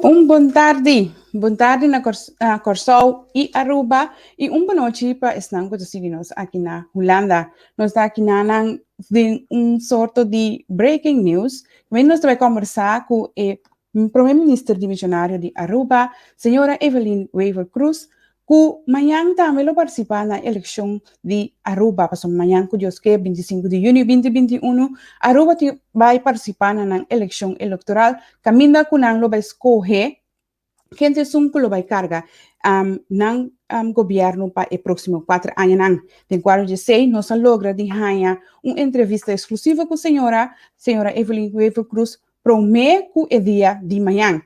Boa tarde na Corsol e Aruba e boa noite para estar com nós aqui na Holanda. Nós estamos aqui na sorto de breaking news. Nós vamos conversar com o primeiro-ministro divisionário de Aruba, senhora Evelyn Weaver Cruz, que amanhã também vai participar na eleição de Aruba. Para amanhã, que Deus quer, 25 de junho de 2021, Aruba vai participar na eleição eleitoral. Caminda que não vai escolher quem te que vai carga ng governo para o próximo 4 anos. De 46, nós logra de ganhar uma entrevista exclusiva com a senhora Evelyn Weaver Cruz, promete que é dia de manhã.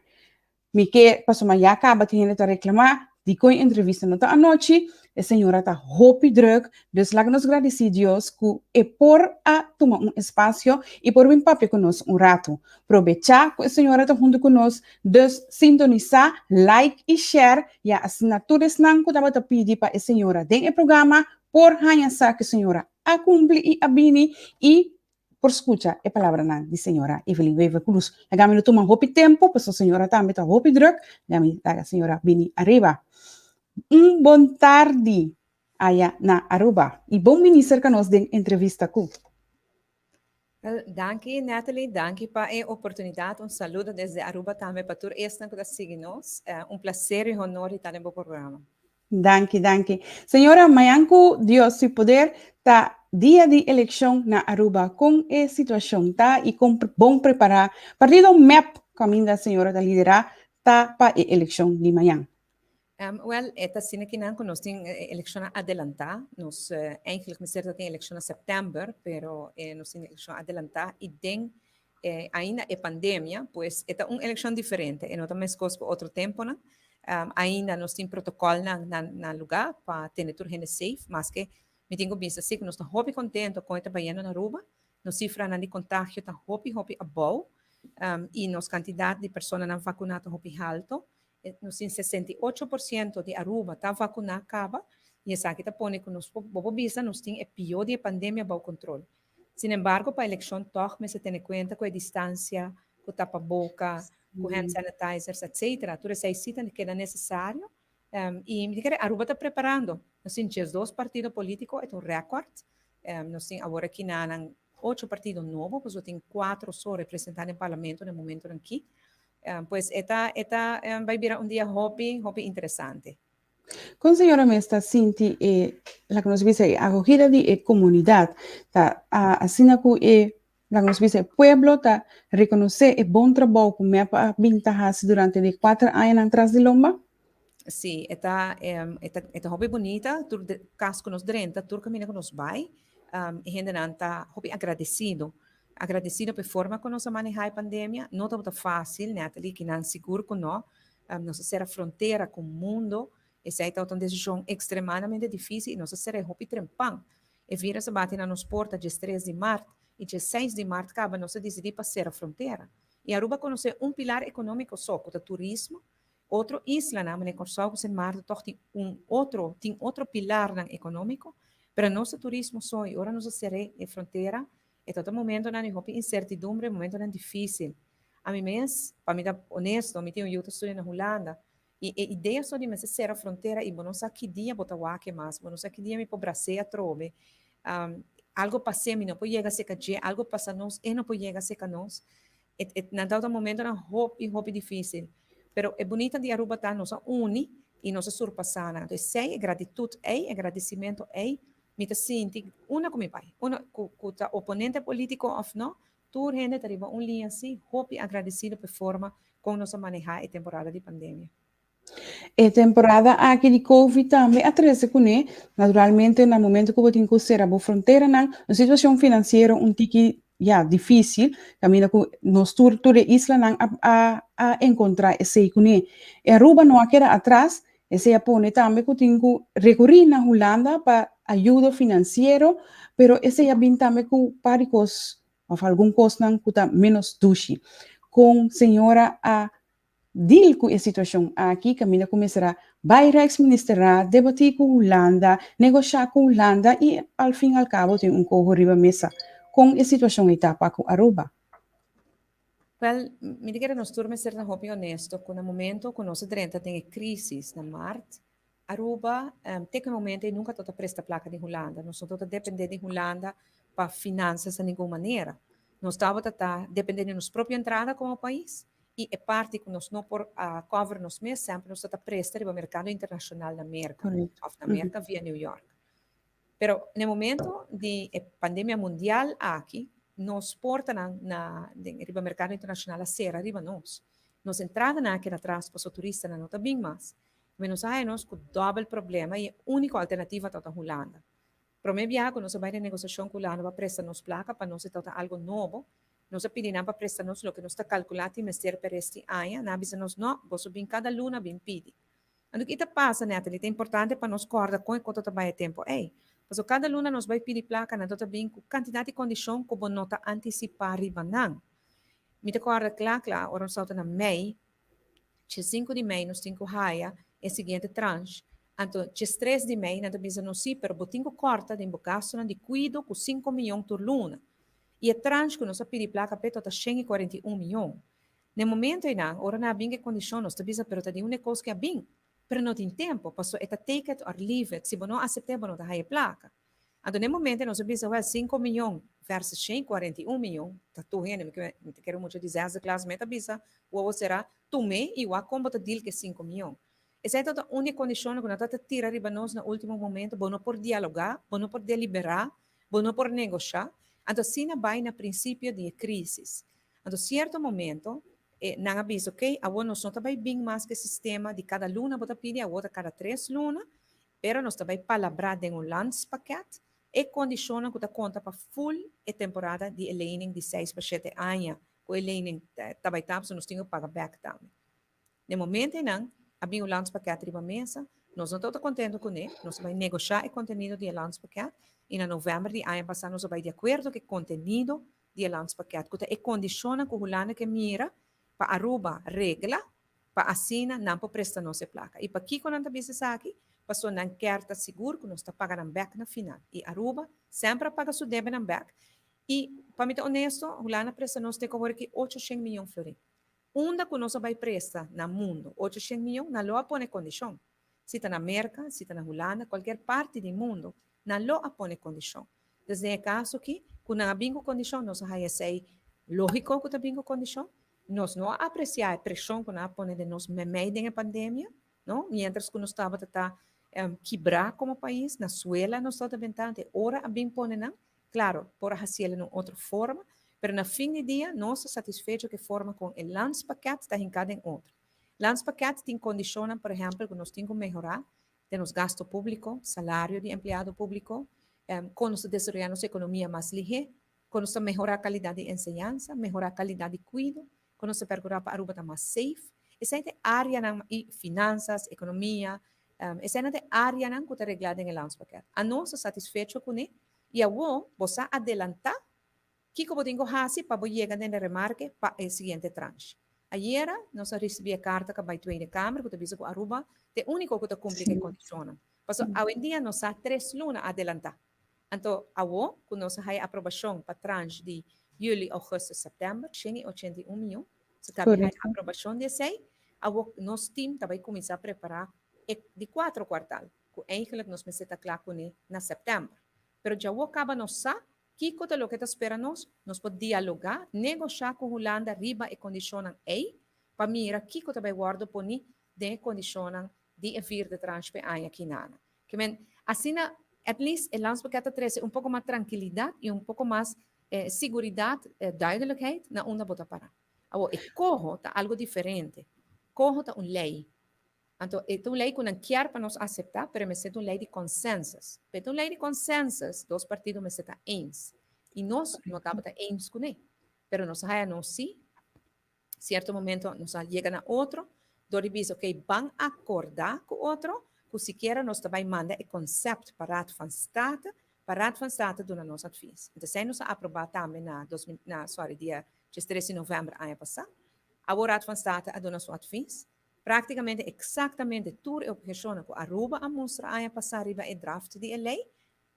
Me que passou amanhã acaba de reclamar de que a entrevista não está à noite, a senhora está hopi druk, dus lá nos agradecidos que é por a tomar um espaço e por vir papo conosco rato. Aproveitar que a senhora está junto conosco, dus sintonizar, like e share, e a assinatura não que estava pedir para a senhora dentro do programa, por ganhar que a senhora a cumprir e a bini e por escuta a palavra de senhora Evelyn Weaver Cruz. Agora não toma hopi tempo, porque a senhora também está hopi druk, a senhora bini arriba. Boa tarde aí na Aruba. E bom ministro que nós den entrevista com. Danke, Nathalie. Danke para a oportunidade. Saludo desde Aruba também para todos que nos seguem. Prazer e honor estar no programa. Danke. Senhora, amanhã que Deus se poder, tá dia de eleição na Aruba com a situação, tá? E com bom preparar. Partido MEP, caminho da senhora da liderar, tá para a eleição de manhã. Esta cena que nós temos eleição adelantada, nós eigenlijk me certo tem eleição em setembro, pero nós temos eleição adelantada e tem ainda a pandemia, pois é uma eleição diferente, e não também escolhe por outro tempo, né? Ainda nós temos protocolo na lugar para ter tudo gente safe, mas que me tenho visto assim que nós estamos muito contentes com esta banhando na Aruba, nós cifra de contágio está muito above, e nossa quantidade de pessoas não vacinadas muito alto. Nós temos 68% de Aruba está vacunado, acaba, e essa aqui está pondo que nós temos o pior de pandemia para o controle. Sin embargo, para a eleição, todos me se tem conta com a distância, com tapa-boca, com hand sanitizers, etc. Tudo isso aí que é necessário. E Aruba está preparando. Nós temos 2 partidos políticos, é um recorde. Nós temos agora aqui 8 partidos novos, pois tem 4 só representados no parlamento no momento aqui. Pues esta vai virar dia hobby interessante. Com a senhora mestra sinti la que nos dice acogida de comunidade, tá assim que la que nos dice pueblo tá reconocer o bom trabalho que me ha vintajado durante de 4 anos atrás de Lomba. Sim, esta hobby bonita, tur caso que nos drenta, tur caminha que nos vai, e gente não tá hobby agradecido pela forma que nós manejamos a pandemia. Não está muito fácil, Nathalie, que não seguro que nós ser fronteira com o mundo. Essa é uma decisão extremamente difícil e nós ser hopi trempão. E vira se bate na nossa porta de 3 de março e de 6 de março acaba nós decidir para ser a fronteira. E Aruba conhece pilar econômico só, que é o turismo. Outro isla, namelijk Corsau, em março, tem outro pilar econômico, mas nosso turismo só, e agora nós ser a fronteira. E todo momento na incertidumbre, momento difícil. A mim mesmo, para mim dar honesto, me tenho eu estou na Holanda e a ideia só de me ser a fronteira e não sei que dia botar o que mais, não sei que dia me para Brasil trove. Algo passa me não pode chegar a ser que algo passa nós e não pode chegar a ser que nós. Na dado momento na hope difícil, pero é bonita de Aruba tá nós une e nós surpassar. Então sei gratitude, agradecimento, me sinto uma como pai, uma com oponente político ou não, toda gente arriba linha assim, hope agradecido por forma como nós manejar a temporada de pandemia. A temporada aqui de Covid também atrasa com naturalmente no momento que você tem que ser a fronteira, a situação financeira tique difícil, caminho com nós toda isla a encontrar esse com e Aruba não queda atrás, esse apone também que tem que recorrer na Holanda para ajuda financeiro, pero esse já vem também com paricos ou algum custo que está menos duche. Com senhora a deal com a situação aqui, caminho começará vai ex-ministrar, debater com Holanda, negociar com Holanda e ao fim e ao cabo tem corro riba mesa com a situação etapa com Aruba. Well, mi diga nos turme ser na hopi honesto, con el momento con nossa drenta tem crisis na Mart, Aruba, tem um momento e nunca tota presta placa de Holanda, nós tota depender de Holanda para finanças de nenhuma maneira. Nós estava tá dependendo de nossa própria entrada como país e é parte que nós não por cover nos mês sempre nós tota presta para o mercado internacional na América, Correcto. of na América via New York. Pero no momento de pandemia mundial aqui, nos porta na riba mercado internacional a ser arriba nós. Nos entrada na que atrás para o turista na nota bem mais. Menos aí nós com double problema e a única alternativa está a Holanda. Para mim viajo, nós vai de negociação com Holanda para prestar nos placa para nós está algo novo. Nós pedimos para prestar nos o que nós está calculado e meser para este ano. Na avisa nos não, você bem cada luna bem pede. Ano que isso passa, Natalie, é importante para nós corda com quanto trabalho tempo. Ei, mas cada luna nos vai pedir placa na dota bem com quantidade de condição que vou nota antecipar riba não. Me te corda claro, ora salta na Mei, 5 de Mei nos 5 raia, é seguinte tranche. Então, 3 de Mei, na bisa no si, pero botingo corta de embocação de cuido com 5 milhões por luna. E a tranche que nós pedir placa peto tá 141 milhões. No momento aí, ora na bem que condição, nós bisa pero tá de uma coisa que é bem. Pero não tem tempo, passou é take it or leave it, se não aceitar, não dá a placa. Então, no momento, nós bisa 5 milhões versus 141 milhões, tá tu rende, me quero muito dizer, essa classe meta bisa, ou será, tu me, e o como tá deal que 5 milhões. Essa é a única condição que nós tá tirar riba nós no último momento, bom não por dialogar, bom não por deliberar, bom não por negociar, então, assim, vai na princípio de crise. Então, certo momento, não aviso, ok? A nós não vai bem mais que o sistema de cada luna, bota pedir a outra cada 3 lunas, pero nós também palabrar de landspaket e condiciona que conta para full e temporada de lening de 6 para 7 anos, com lening também tapos nós temos que pagar back também. No momento não, abrir o landspaket riba mesa, nós não estamos contentes com ele, nós vamos negociar o conteúdo do landspaket e em novembro de ano passado nós vamos de acordo com o conteúdo do landspaket, que condiciona que o Holanda que mira para Aruba regla, para assina, não para prestar nossa placa. E para aqui, quando nós estamos aqui, passou na carta seguro que nós está pagando back na final. E Aruba sempre paga sua débito back. E, para mim, honesto, Holanda presta nós tem que aqui 800 milhões de florins. Onde que nós vai prestar no mundo 800 milhões, não lo põe condição. Se está na América, se está na Holanda, qualquer parte do mundo, não lo põe condição. Desde o caso aqui, quando não há condição, nós vamos ser lógico que está condição, nós não apreciar a pressão que nós põe de nós meio da pandemia, não? Mientras que nós estava quebrar como país, na Suela nós estava tentando, ora a bem põe não, claro, por fazer de outra forma, mas no fim do dia, nós estamos satisfeitos que forma com o landspaket está em cada outro. Landspaket tem condiciona, por exemplo, que nós temos que melhorar de nos gasto público, salário de empregado público, com nós desenvolver nossa economia mais ligeira, com nós melhorar a qualidade de ensinança, melhorar a qualidade de cuidado, quando se percorrer para Aruba está mais safe. Essa é a área de finanças, economia, essa é a área que está reglada em landspaket. A nós satisfeito com ele, e a você adelantar que eu tenho que fazer para chegar na remarque para o seguinte tranche. Ayer, nós recebemos a carta que vai de Câmara, que avisa que Aruba é o único que cumpre com condições. Mas, hoje em dia, nós temos 3 lunas a adelantar. Então, que nós temos aprovação para tranche de julho, agosto, setembro, 181 milhões. Se cabe a aprovação de 6, nosso time vai começar a preparar de 4 quartal, que eigenlijk nós vamos estar claro com ele na setembro. Mas já acaba nós que é o que espera nós podemos dialogar, negociar com a Holanda, riba e condicionam para mirar que vai guardar por ni de condicionam de vir de transfer aqui na Ana. Que assim, at least, o landspaket traz pouco mais tranquilidade e pouco mais segurança, duidelijkheid na onde bota para. Agora, o corro está algo diferente. Corro está uma lei. Então, é uma lei que não quer para nós aceitar, mas é uma lei de consensus. É uma lei de consensus, dois partidos me estão ens. E nós não estamos ens com ele. Mas nós não sim. Certo momento, nós chegamos a outro, doribis, ok, vão acordar com outro, que sequer nós também manda o conceito para a Raad van State, para a Raad van State do nosso advies. Então, se nós aprovar também dia 13 de novembro, ano passado, a Raad van State a do nosso advies, praticamente exatamente tudo o que funciona com a Aruba a mostrar a passar riba e draft de lei,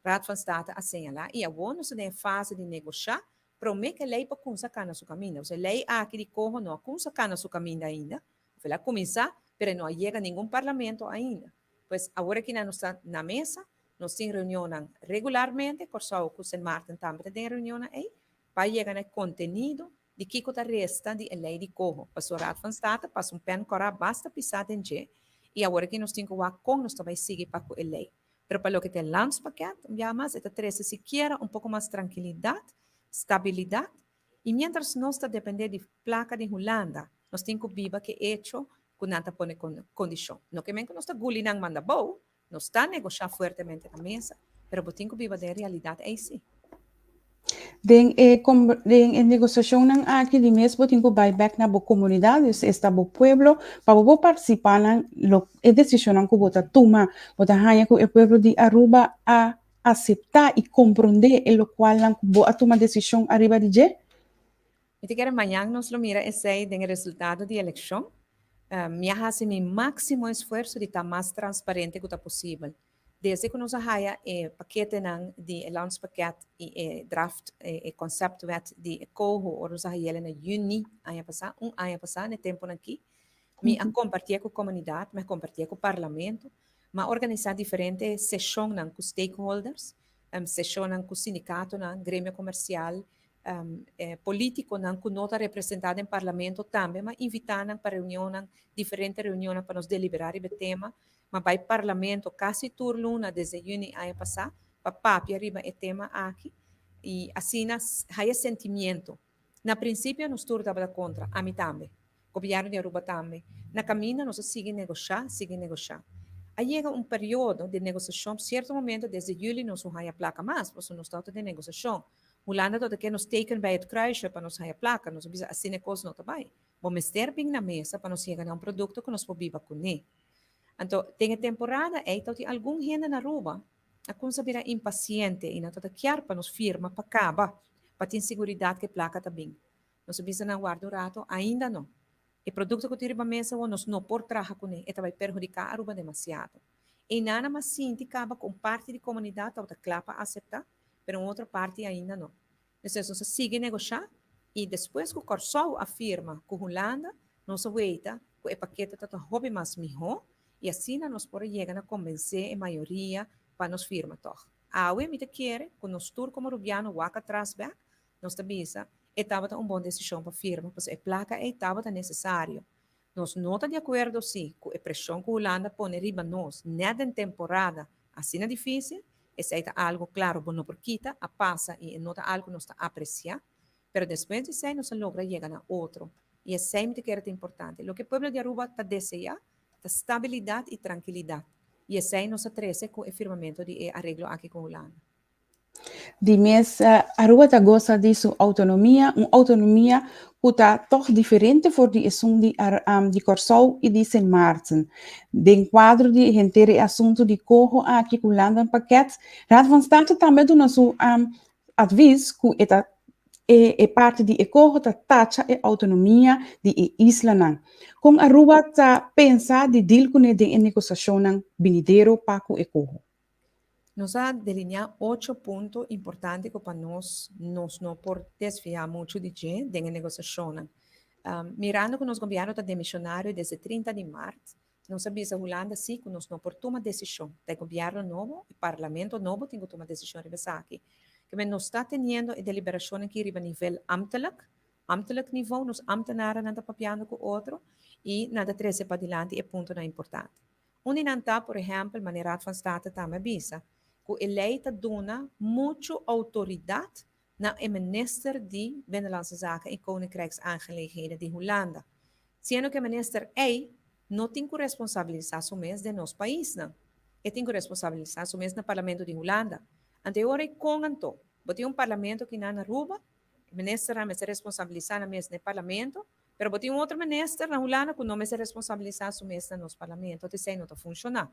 Raad van State a señalar e agora nós temos fase de negociar promete que lei para kunsa kana su caminho. Ou lei aqui de corro não kunsa kana su caminho ainda. Vai lá começar, pero não chega nenhum parlamento ainda. Pois agora que nós está na mesa, nós temos reunião regularmente, corso com o Sen Martin também tem reunião aí, para chegar no conteúdo de que está resta de lei de corro. Para o Raad van State, para um pen cora basta pisar em G, e agora que nós temos que ver como nós também seguir para a lei. Pero para lo que te landspaquete, ya más, esta tres siquiera un poco más tranquilidad, estabilidad, y mientras no está depender de placa de Holanda, nos tengo viva que hecho con nada pone condición. No que no está gulinang manda bow, no está negociando fuertemente en la mesa, pero tengo viva de realidad ahí sí. Den negociação ng aqui de mesmo tinko buyback na bo comunidade, esta bo pueblo, para bo participar na decisão que bota toma, bota hanya que o pueblo de Aruba a aceitar e compreender o qual lang bo a toma decisão arriba de je. E te quero amanhã nos lo mira esse den resultado de eleição. Me hace mi máximo esforço de estar mais transparente que possível. Desde que nós haya paquete de landspaket e draft conceptwet de corro ou nós haya na juni ano passado, ano passado, no tempo aqui, me compartilhar com a comunidade, me compartilhar com o parlamento, me organizar diferentes sessões com stakeholders, sessões com o sindicato, grêmio comercial, político, com nota representada em parlamento também, mas invitar para reuniões, diferentes reuniões para nos deliberar o tema, mas vai parlamento quase turno desde junho ano passado, para papi arriba o tema aqui, e assim há sentimento. Na princípio, nós estava contra, a mim também, o governo de Aruba também. Na caminho, nós seguimos negociar. Aí chega período de negociação, certo momento, desde julho, nós não há placa mais, porque nós estamos de negociação. Holanda tot que nos teken bij het kruisje para nos haya placa, nos bisa assim é coisa não tá bem. Vamos ter bem na mesa para nos chegar a produto que nos pobiba com né. Então, tem a temporada aí então tem algum gente na Aruba, a coisa vira impaciente e não toda quer para nos firma para acaba, para ter segurança que placa tá bem. Nos bisa na guarda o rato ainda não. O produto que tira para mesa nós não por traja com né, vai perjudicar a Aruba demasiado. E nada mais sinti acaba com parte da comunidade ou da clapa aceitar, pero outra parte ainda não. Então, nós seguimos negociar e depois que o Corsol afirma que a Holanda nos aguenta que o paquete está hobby mais melhor e assim nós podemos chegar a convencer a maioria para nos firma toch. A UE me quer que nós tur como rubiano waka atrás back, nós tabisa estava uma boa decisão para firma, porque a placa estava necessário. Nós não estamos de acordo sim com a pressão que a Holanda põe riba nós, nada em temporada, assim é difícil. Esse é algo claro, bueno, por quita, a passa e nota algo nos está apreciar, pero depois de isso, nos logra chegar a outro. E é sempre que é importante. O que o povo de Aruba está desejando é estabilidade e tranquilidade. E esse é nos atrece com o firmamento de arreglo aqui com a Holanda. De mes Aruba ta gosta de sua autonomia, uma autonomia que está toch diferente voor de assunto de Corsol e de Sint Maarten. De quadro de gentere assunto de corro aqui com Holanda pakket, Raad van State também do nosso advies que é parte de corro ta tacha e autonomia de isla. Com Aruba ta pensa de deal com de negociação binideiro para o corro. Nos ha delineado 8 pontos importantes que para nós não por desviar muito de gente em negociação. Mirando que nos governo está demissionário desde 30 de março, nós sabemos a Holanda sim que nós não por tomar decisão. Tem governo novo, o parlamento novo tem que tomar decisão de aqui. Que nós está tendo a deliberação aqui a nível ambtelijk nível, nos ambtenaren não está papiando com outro e nada trece para adiante é ponto importante. Uninanta, por exemplo, a Raad van State também bisa que a lei está dando muita autoridade na minister de Binnenlandse Zaken e Koninkrijksaangelegenheden de Holanda. Sendo que o minister não tem que responsabilizar somente de nosso país, não. Ele tem que responsabilizar somente no parlamento de Holanda. Anteriormente, com anto, botou parlamento que na Aruba, o minister não se responsabilizar mesmo no parlamento, pero botou outro minister na Holanda que não se responsabilizar somente no nosso parlamento. Então, isso não está funcionando.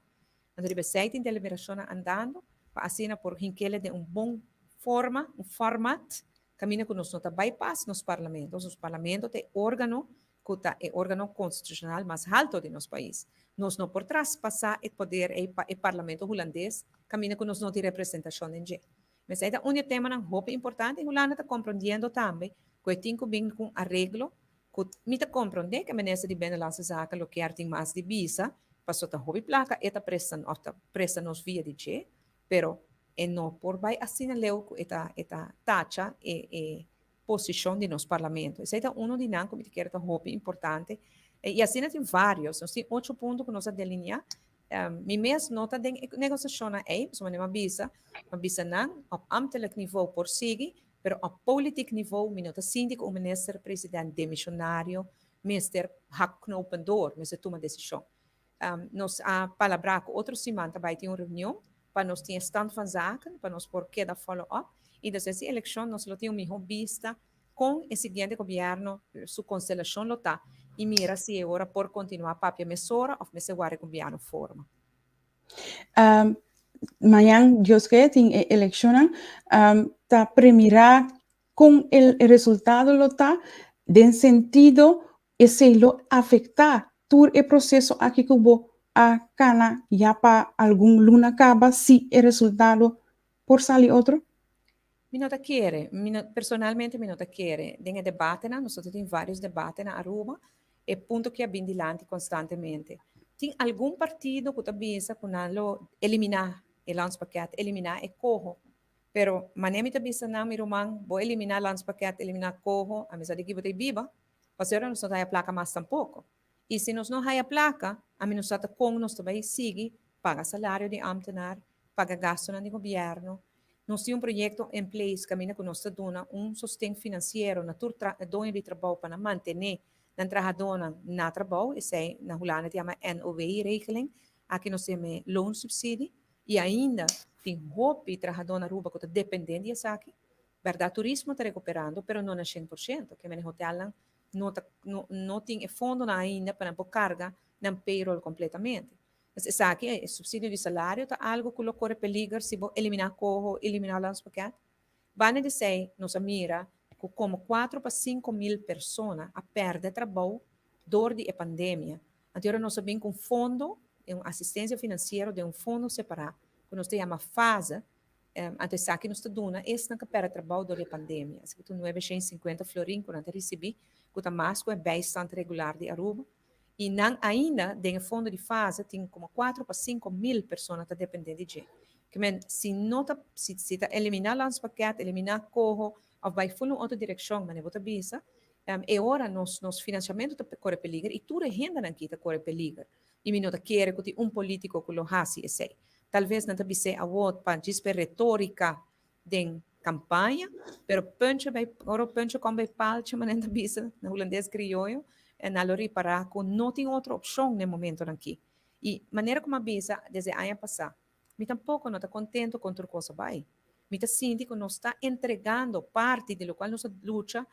Então, deve ser em deliberação andando, para assim, por hinquele de bom format, caminho que nós não está bypass nos parlamentos. Os parlamentos têm órgão, que é o órgão constitucional mais alto de nosso país. Nós não por traspassar o poder e parlamento holandês, caminho que nós não temos representação em G. Mas esse é um tema não roupa importante, e Holanda está compreendendo também, que tem que vir com arreglo, que me está compreendendo que a ministra de Binnenlandse Zaken lo quer ter mais de visa, passou a roupa placa, eta presta nos via de che, pero e não por vai assinaleu esta taxa e posição de nos parlamento. Esse é um de nós que quer roupa importante. E assim tem vários, nós temos 8 pontos que nós delineamos. Mi mes nota de negociação é, so uma visa não, op ambtelijk niveau por sigi, pero op politiek niveau, mi nota síndico, o minister, presidente, demissionário, minister, hak knopen door, mas é uma decisão. Nós a palavra com outro semana vai ter uma reunião, para nós ter stand van zaken, para nós por cada follow-up, e dessa eleição nós lo temos uma vista com o seguinte governo, sua constelação lo tá, e mira se é hora por continuar papia mesora ou se guarda governo forma. Mañana, Dios que tem eleição, tá primeira com o resultado lo tá, de sentido, esse lo afetar todo o processo aqui que hubo a cana já para algum luna acaba, se o resultado por sair outro? Mi nota quiere, personalmente mi nota quiere. Tem debate, nós temos vários debates na Aruba, e ponto que é bem dilante constantemente. Tem algum partido que pensa que não eliminar o landspaket, eliminar e corro. Pero maneira que pensa não, meu irmão, vou eliminar landspaket, eliminar corro, a mesa de que botar viva, mas agora nós não temos a placa mais tampouco. E se nós não temos a placa, a menos que com nós também sigue, paga salário de ambtenaar, paga gasto no governo. Nós temos projeto em place, caminha que nós dona sustento financeiro na dono de trabalho para manter na trabalhadora na trabalho, e sei na Holanda tem uma NOW-regeling, aqui nós temos loonsubsidie, e ainda tem roupa e trabalhadora na Aruba que está dependendo disso aqui. Verdade, turismo está recuperando, mas não é 100%, que o hotel não tem fundo ainda para não carga na payroll completamente. Mas isso aqui, o subsídio de salário, está algo que corre perigo se você eliminar corro, eliminar os paquetes. Van dizer, nossa mira, que como 4 para 5 mil pessoas a perder trabalho durante a pandemia. Então, nós sabemos que fundo, uma assistência financeira de fundo separado, que nós temos uma fase, antes de que nós dona, esse não perde trabalho durante a pandemia. Assim, que 950 florim, que nós recebemos, que está mais que é bastante regular de Aruba. E não ainda, dentro do fundo de fase, tem como 4 para 5 mil pessoas que dependem de gente. Se eliminar os paquetes, eliminar corro, ou vai em outra direção, mas não bisa, é hora nos financiamento está corre perigo e toda a renda aqui está corre perigo. E me nota quer que político que lo hace esse. Talvez não bisa a voto para disper retórica de campanha, pero punch como vai palche, mas não bisa na holandês crioulo, na lori para que não tem outra opção no momento aqui. E maneira como a bisa desde a ano passado, me tampouco não está contente com outra coisa vai. Me está sentindo que não está entregando parte de lo qual nossa luta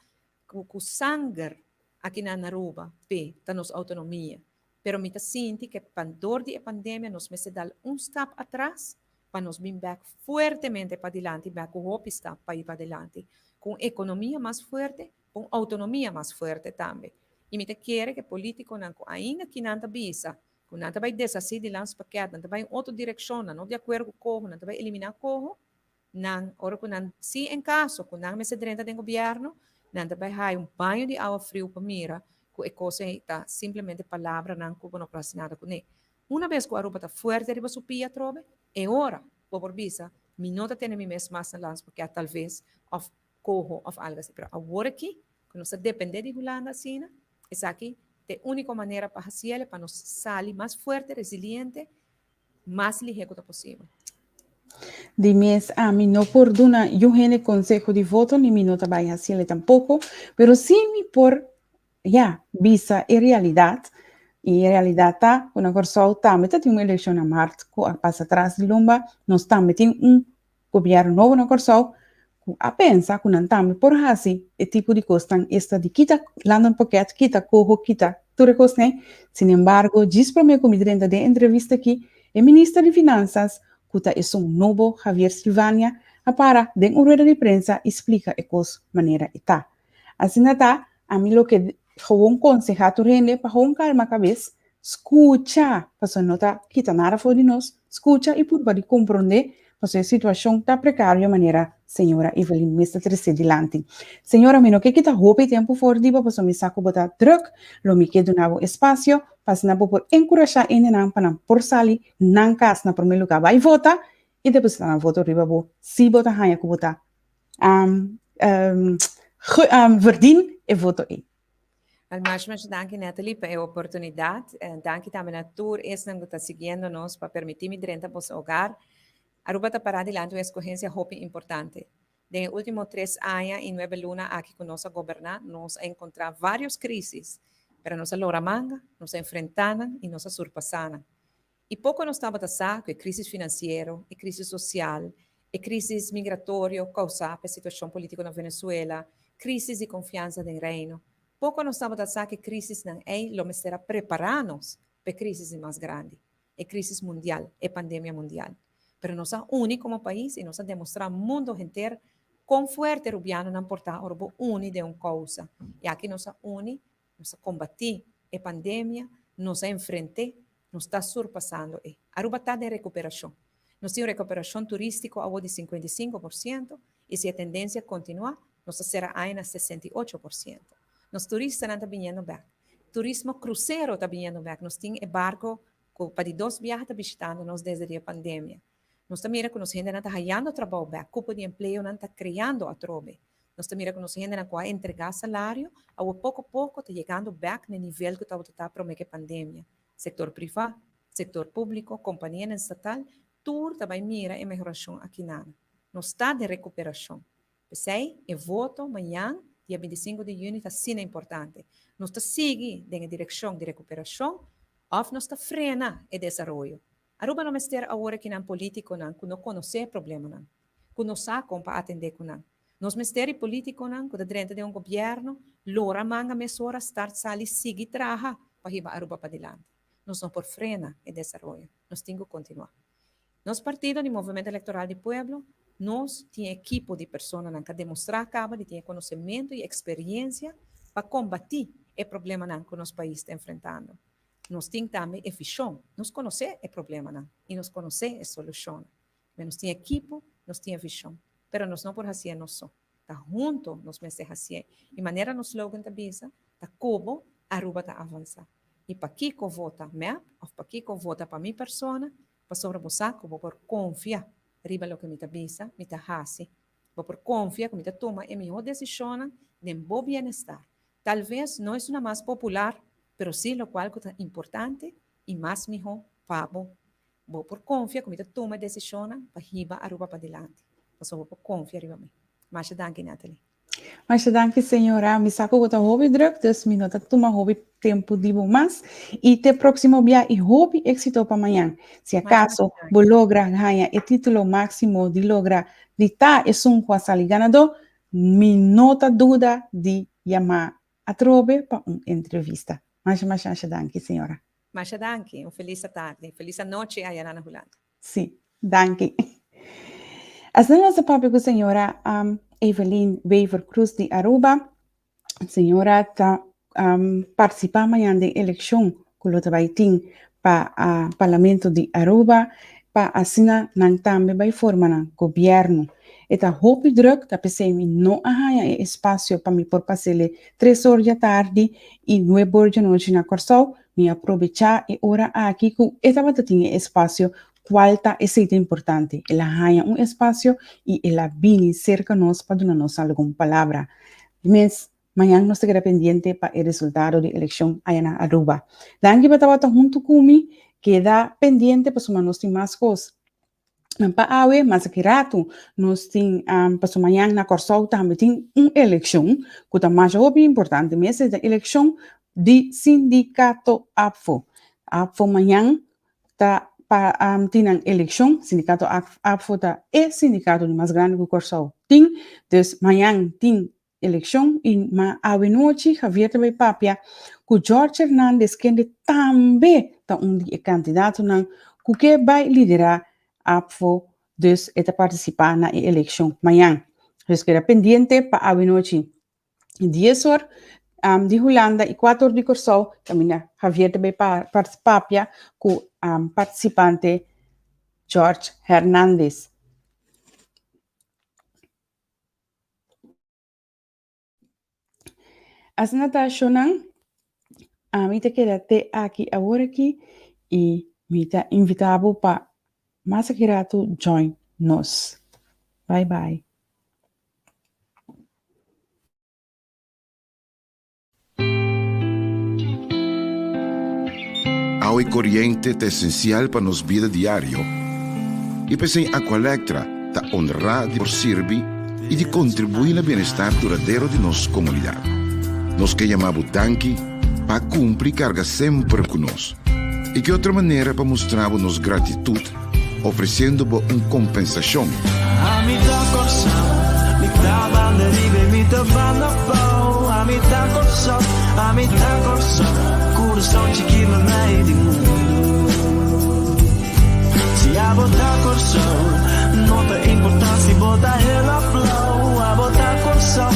com sangue aqui na Aruba, da nossa autonomia. Pero me está sentindo que durante a pandemia nós me dar step atrás para nos vir back fortemente para adelante, back com hope está para ir para adelante, com economia mais forte, com autonomia mais forte também. E me quer que político ainda que não bisa, que não vai desasir de lançar paquete, não vai em outra direção, não de acordo com o corro, não vai eliminar o corro, não, ora que não, se em caso, que não me se drenta do governo, não vai dar banho de água frio para mira, que a coisa está simplesmente palavra, não que não passa nada com ele. Uma vez que a Aruba está forte, arriba subia trobe, é hora, por visa, me não está tendo mais na lança, porque talvez, of corro, of algo assim, mas agora aqui, que não se depende de Holanda, assim, essa aqui é a única maneira para fazer, para nos sair mais forte, resiliente, mais ligeiro possível. De mes a mí no por duna yo gene consejo de voto ni mi nota vaya hacerle tampoco, pero sí mi por ya visa en realidad ta una cosa ta meta tiene una elección a marzo a pasa atrás de lumba nos está metiendo un gobierno nuevo una cosa a pensa con antame por así el tipo de cosas esta de quita London Pocket quita cojo quita todo cosa sin embargo diz para mí como durante de entrevista aquí el ministro de Finanzas Kuta es un novo Javier Silvania para de una rueda de prensa explica de qué manera está. Así nada, a mí lo que un consejo a tu rende para un calma cabeza, escucha, para nota quita nada fuera de nos, escucha y por comprender, pues a situação está precária maneira senhora Evelyn Mr. Trecedelante. Senhora, meno que kita hope tempo for diba pues mi saco bota druk, lo mi quedo nabo espaço, pas na por encorajar ene nan panam por sali, nan kas na primeiro lugar vai vota, e depois na voto riba bo, si bota hanya ku bota. Verdien e voto e. Mas danke Natalie por a oportunidade. Danke também a tour esse que está seguindo nos para permitir me dentro do nosso hogar. Aruba está para adelante uma escolha hope importante. Nos últimos 3 anos em Nueva Luna aqui com nossa governar, nós encontramos várias crises, mas nós logramos, nós enfrentamos e nós surpassamos. E pouco nós estamos pensando que crise financeira, e crise social, e crise migratória causada pela situação política na Venezuela, crise de confiança no reino. Pouco nós estamos pensando que crises não é lo que será prepararnos para crises mais grandes, e crise mundial, e pandemia mundial. Pero nós somos únicos como país e nós demonstramos ao mundo inteiro quão forte Rubiano não portar orbo uni de uma causa. E aqui nós uni, nós combater a pandemia, nós enfrentar, nós está surpassando. Aruba está de recuperação. Nós temos recuperação turística a de 55% e se a tendência continuar, nós será ainda 68%. Nós turistas não estão vindo back. Turismo cruzeiro está vindo back. Nós temos barco para 2 viagens visitando nós desde a pandemia. Nós também que nós gente não está ganhando trabalho back. Cupo de emprego não está criando a trobe. Nós também que nós gente não vai entregar salário, a pouco a pouco está chegando back no nível que está prometendo a pandemia. Setor privado, setor público, companhia estatal, tudo também mira em melhoração aqui na. Nós está de recuperação. Pensei, e voto amanhã, dia 25 de junho, está sendo importante. Nós está seguindo na direção de recuperação, ou nós está frena o desenvolvimento. Aruba não é agora que não político não, que não conhece o problema não, que não sabe como atender com não. Nós mistérios políticos não, que dentro de governo, lora manga mesora start sali seguir traha para ir Aruba para adiante. Nós não por frena o desenvolvimento. Nós temos que continuar. Nosso partido de movimento eleitoral do povo, nós temos equipe de pessoas que demonstrar cabo de ter conhecimento e experiência para combater o problema não que o nosso país está enfrentando. Nós temos também a visão, nós conhecemos o problema não, e nós conhecemos a solução. Mas nós temos equipe, nós temos visão, mas nós não podemos fazer nós só. Está junto, nós podemos fazer. E maneira nos slogan da bisa, está como Aruba está avançar. E para que eu vota MEP, ou para que eu vota para minha pessoa, para sobre o saco, vou por confiar, riba lo que me bisa, me hasi. Vou por confiar que me toma a minha decisão de bom bem-estar. Talvez não é uma mais popular, pero sí lo cual es importante y más mejor pabo. Vou por confiar que me toma decisão para ir a Aruba para adelante. Então, vou por confiar em mim. Mas danke, Natalie. Mas danke, senhora. Me saco com o hobby druk, dus me nota toma hobby tempo de bom mais. E te próximo dia e hobby éxito para amanhã. Se acaso, vou lograr ganhar o título máximo de lograr de estar e um quase ganador, me nota dúvida de chamar a trobe para uma entrevista. Mas danke, senhora. Mas danke. Feliz tarde. Feliz noite aí na Holanda. Sim, danke. As nossa papo, senhora Evelyn Wever Cruz de Aruba, senhora está participar amanhã da eleição que o vai ter para o Parlamento de Aruba, para assinar também vai formar o governo. Eta hoop druk, dat pensei não há espaço para me por passar 3 horas da tarde e 9 horas da noite na Corsol, me aproveitar e hora aqui que esta bata tinha espaço, qual tá é importante. Ela há espaço e ela vem cerca nós para dar-nos alguma palavra. Mas amanhã nós estaremos pendiente para o resultado da eleição aí na Aruba. Danke para estar junto comigo, queda pendiente para somar nós mais coisas. Para awe, mas que rato, nós temos, para amanhã na Corsol também tem uma eleição, que é mais importante, mas é a eleição de sindicato APFO. APFO amanhã tem uma eleição, sindicato APFO é o sindicato mais grande que o Corsol tem, então amanhã tem eleição e awe noite, Javier também papia, que Jorge Hernandes, que também é um candidato, que vai liderar APFO, dus está participar na eleição amanhã. Dus queda pendiente para a noite 10 horas de Holanda e 4 horas de Corsol, também Javier também participar com participante Jorge Hernandes. As Natasha nang, mi te quédate aqui agora aqui e mi te invitavo pa masakirato join nos. Bye bye. Agua y corriente es esencial para nuestra vida diaria. Y pues en Aqualectra ta honra de por servir y de contribuir al bienestar duradero de nuestra comunidad. Nos que llamamos Danki para cumplir carga siempre con nosotros. Y que otra manera para mostrar nuestra gratitud ofreciendo una compensación. Se a botar corção, não tem importância botar ela flow. A botar corção,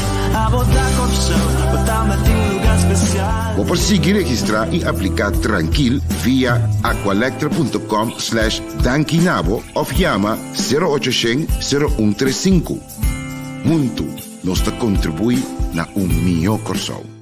botar na um lugar especial. O por seguir registrar y aplicar tranquil via aqualectra.com/dankinabo o llama 0800-0135. Muito nos contribui na mejor corso.